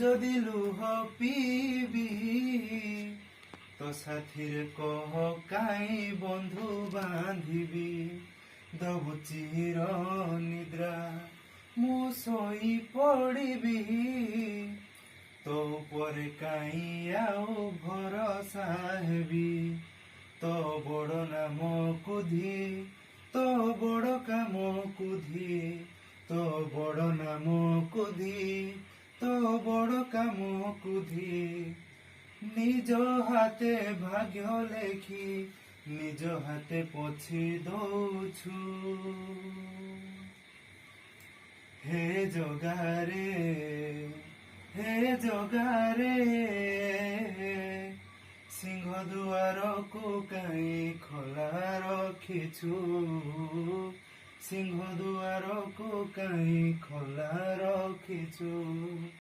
যদি লুহ পিবি তো সাথীর কহ কাই বন্ধু বাঁধিবি দবু চির নিদ্রা ମୁଁ ଶୋଇ ପଡ଼ିବି ତୋ ପରେ କାଇଁ ଆଉ ଭରସା ହେବି ତୋ ବଡ଼ ନାମକୁ ଧି ତୋ ବଡ଼ କାମକୁ ଧି ତୋ ବଡ଼ ନାମକୁ ଧି ତୋ ବଡ଼ କାମକୁ ଧି ନିଜ ହାତେ ଭାଗ୍ୟ ଲେଖି ନିଜ ହାତେ ପୋଛି ଦଉଛୁ হে ଜଗାରେ ସିଂହ ଦୁଆରକୁ କାହିଁ ଖୋଲା ରଖିଛୁ ସିଂହ ଦୁଆରକୁ କାହିଁ ଖୋଲା ରଖିଛୁ।